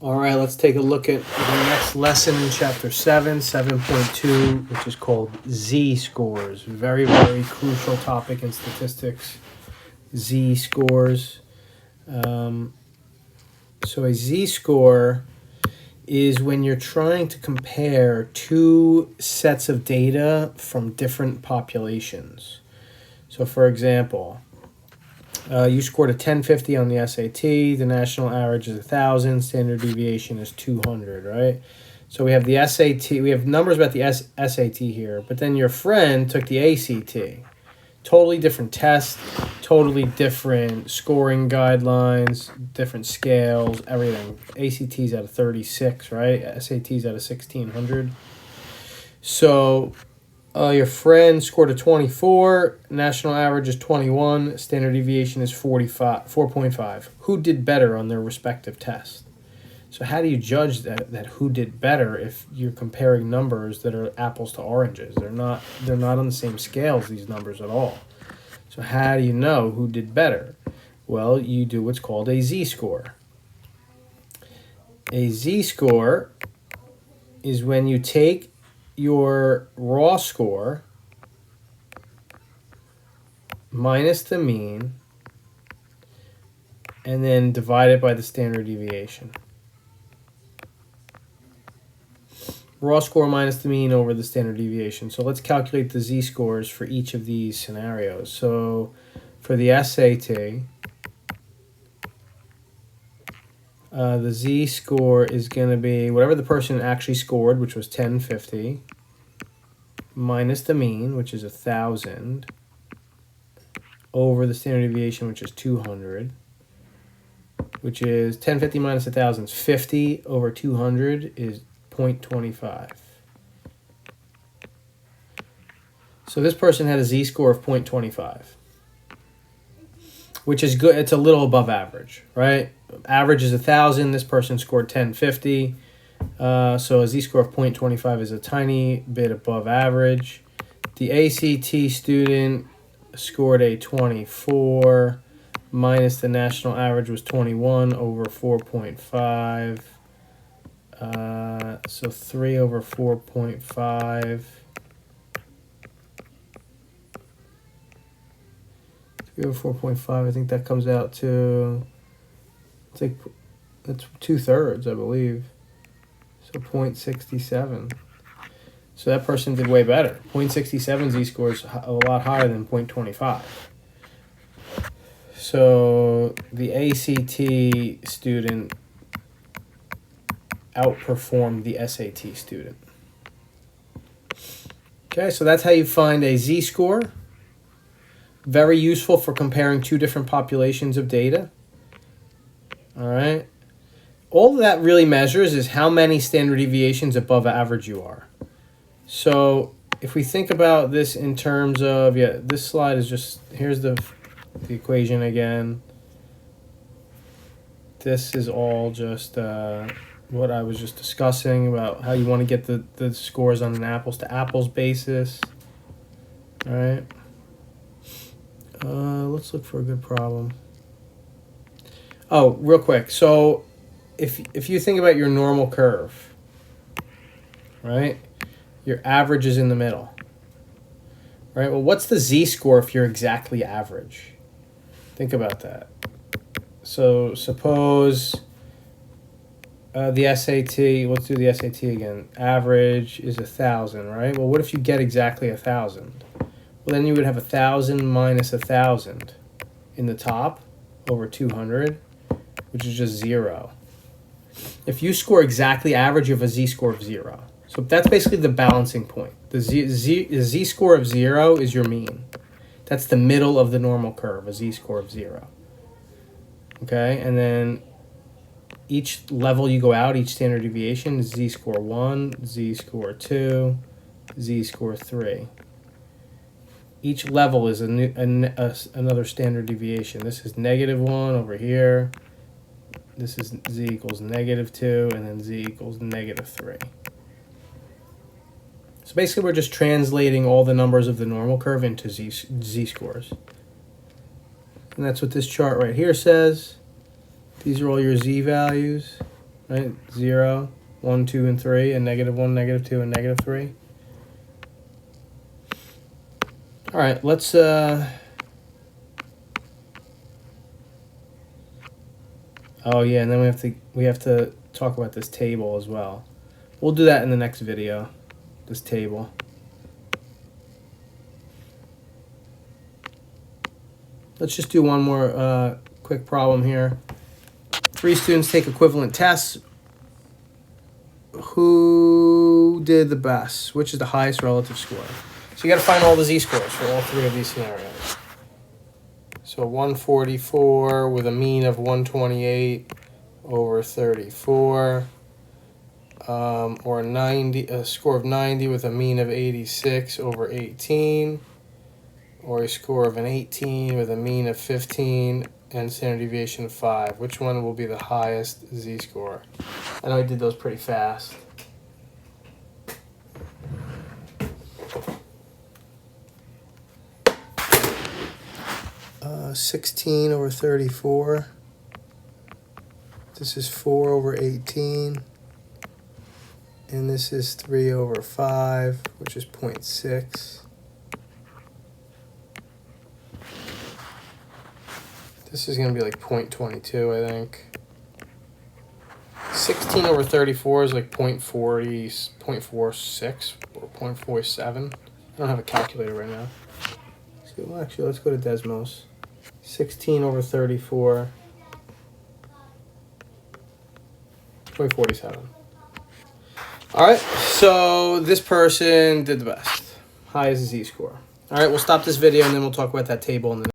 All right, let's take a look at the next lesson in Chapter 7, 7.2, which is called Z-scores. Very, very crucial topic in statistics, Z-scores. So a Z-score is when you're trying to compare two sets of data from different populations. So for example, you scored a 1050 on the SAT. The national average is 1,000. Standard deviation is 200, right? So we have the SAT. We have numbers about the SAT here, but then your friend took the ACT. Totally different test, totally different scoring guidelines, different scales, everything. ACT's at a 36, right? SAT's at a 1,600. So your friend scored a 24. National average is 21. Standard deviation is 4.5. Who did better on their respective tests? So how do you judge that who did better if you're comparing numbers that are apples to oranges? They're not on the same scales, these numbers, at all. So how do you know who did better? Well, you do what's called a Z-score. A Z-score is when you take your raw score minus the mean and then divide it by the standard deviation. Raw score minus the mean over the standard deviation. So let's calculate the Z-scores for each of these scenarios. So for the SAT, the Z-score is going to be whatever the person actually scored, which was 1050, minus the mean, which is 1,000, over the standard deviation, which is 200, which is 1050 minus 1,000 is 50 over 200 is 0.25. So this person had a Z-score of 0.25, which is good. It's a little above average, right? Average is 1,000. This person scored 1050. So a Z-score of 0.25 is a tiny bit above average. The ACT student scored a 24 minus the national average was 21 over 4.5. So 3 over 4.5. 3 over 4.5, I think that comes out to, I think that's 2/3, I believe. So 0.67. So that person did way better. 0.67 Z-score is a lot higher than 0.25. So the ACT student outperformed the SAT student. Okay, so that's how you find a Z-score. Very useful for comparing two different populations of data. All right. All that really measures is how many standard deviations above average you are. So if we think about this in terms of, this slide is just, here's the equation again. This is all just what I was just discussing about how you want to get the scores on an apples to apples basis. All right. Let's look for a good problem. Oh, real quick. So if you think about your normal curve, right? Your average is in the middle. Right? Well, what's the Z-score if you're exactly average? Think about that. So suppose the SAT, let's do the SAT again. Average is 1,000, right? Well, what if you get exactly 1,000? Well, then you would have 1,000 minus 1,000 in the top over 200, which is just 0. If you score exactly average, you have a Z-score of 0. So that's basically the balancing point. The Z-score of 0 is your mean. That's the middle of the normal curve, a Z-score of 0. Okay, and then each level you go out, each standard deviation is Z-score 1, Z-score 2, Z-score 3. Each level is another standard deviation. This is -1 over here. This is Z equals -2, and then Z equals -3. So basically, we're just translating all the numbers of the normal curve into Z-scores. And that's what this chart right here says. These are all your Z values. right? 0, 1, 2, and 3, and -1, -2, and -3. All right, let's oh yeah, and then we have to talk about this table as well. We'll do that in the next video. This table. Let's just do one more quick problem here. 3 students take equivalent tests. Who did the best? Which is the highest relative score? So you got to find all the z-scores for all 3 of these scenarios. So 144 with a mean of 128 over 34, or a score of 90 with a mean of 86 over 18, or a score of an 18 with a mean of 15 and standard deviation of 5. Which one will be the highest z-score? I know I did those pretty fast. 16 over 34. This is 4 over 18. And this is 3 over 5, which is 0.6. This is going to be like 0.22, I think. 16 over 34 is like 0.40, 0.46 or 0.47. I don't have a calculator right now. So, well, actually, let's go to Desmos. 16 over 34, 0.47. All right, so this person did the best. Highest z-score. All right, we'll stop this video and then we'll talk about that table in the